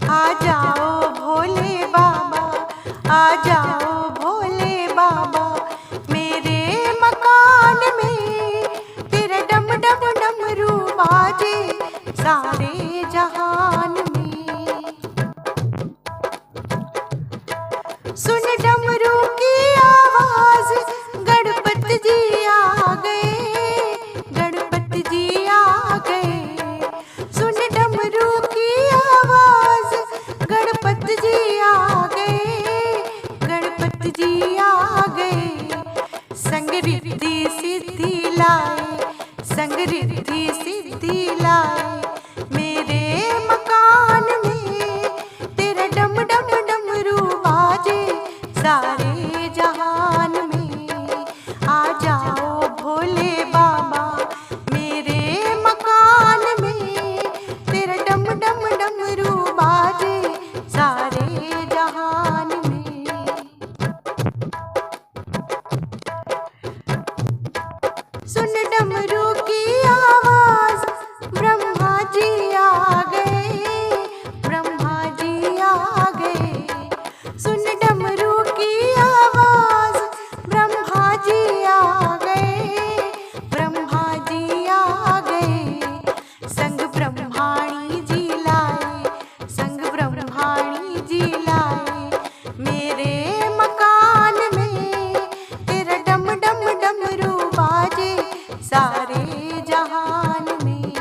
आ जाओ भोले बाबा, आ जाओ भोले बाबा, मेरे मकान में तेरा डम डम डमरू बाजे सारे जहान में। सुन डमरू की आवाज, गणपति जी आ गए, गणपति जी आ गए। सुन डमरू की आवाज, गणपति जी आ गए, गणपति जी आ गए। संग रिद्धि सिद्धि लाए, संग रिद्धि सिद्धि लाए, मेरे मकान में तेरा डम डम डमरू बाजे सारे जहान में। आ जाओ भोले बाबा, मेरे मकान में तेरा डम डम डमरू बाजे सारे जहान में। सुन डमरू की आवाज, ब्रह्मा जी आ गए, ब्रह्मा जी आ गए। सुन डमरू की आवाज, ब्रह्मा जी आ गए, ब्रह्मा जी आ गए। संग ब्रह्माणी जी लाए, संग ब्रह्माणी जी लाए, मेरे मकान में तेरा डम डम डमरू बाजे सारे जहान में।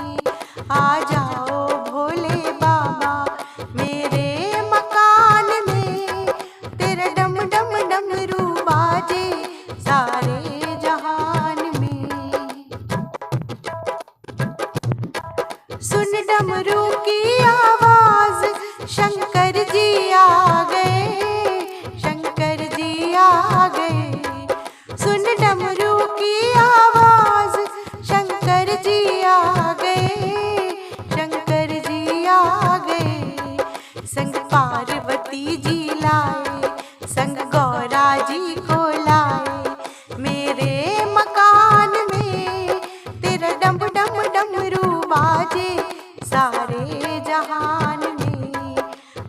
आ जाओ भोले बाबा, मेरे मकान में तेरा डम डम डमरू बाजे सारे जहान में। सुन डमरू की आवाज, शंकर जी आ गए, शंकर जी आ गए। सुन डमरू की आवाज, शंकर जी आ गए, शंकर जी आ गए। संग पार्वती जी लाए, संग गौरा जी को लाए, मेरे मकान में तेरा डम डम डमरू बाजे सारे जहान में।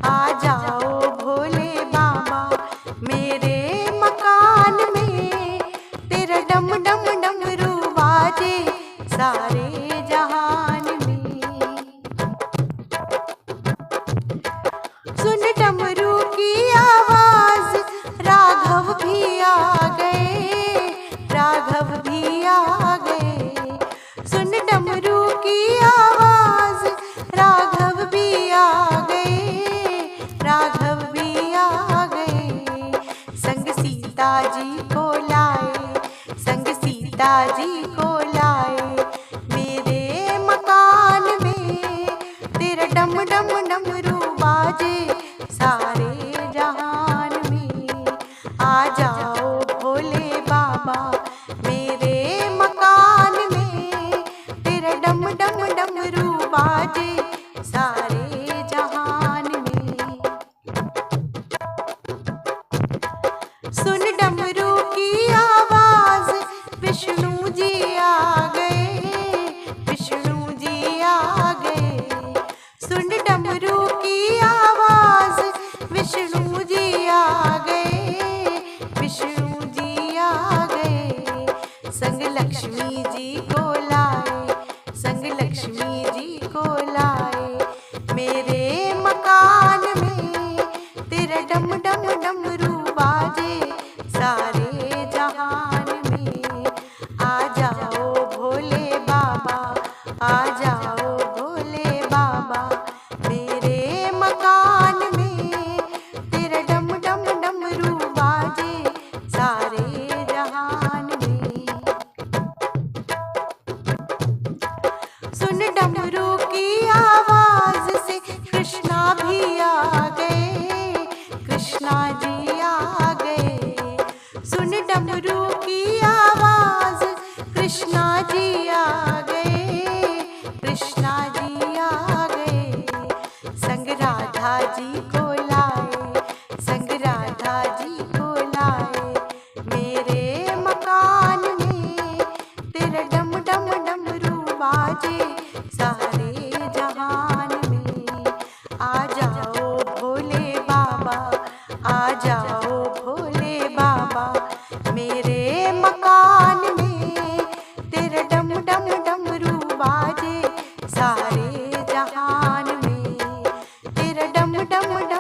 आ जाओ भोले बाबा, मेरे मकान में तेरा डम डम डमरू बाजे सारे जहान में। सुन डमरू की आवाज, राघव भी आ गए, राघव भी आ गए। सुन डमरू की आवाज, राघव भी आ गए, राघव भी आ गए। संग सीता जी को लाए, संग सीता जी को लाए, मेरे मकान में तेरा डम डम डमरू बाजे सारे जहान में। आ जाओ भोले बाबा, मेरे मकान में तेरा डम डम डमरू बाजे सारे जहान में। सुन डमरू की आवाज, विष्णु जी आ गए, विष्णु जी आ गए। सुन डमरू की आवाज, विष्णु जी आ गए, विष्णु जी आ गए। संग लक्ष्मी जी को लाए, संग लक्ष्मी जी को लाए, मेरे मकान में तेरा डम डम डमरू बाजे सारे जहान में। आ जाओ भोले बाबा, आ जाओ भोले बाबा, मेरे मकान में तेरा डम डम डमरू बाजे सारे जहान में। सुन डमरू की आवाज से कृष्णा भी आ गए, कृष्णा जी आ गए। सुन डमरू की आवाज, कृष्णा जी आ गए, कृष्णा जी आ गए। संग राधा जी को लाए, संग राधा जी को लाए, मेरे मकान में तेरा डम डम डमरू बाजे सारे जहान में। आ जाओ डम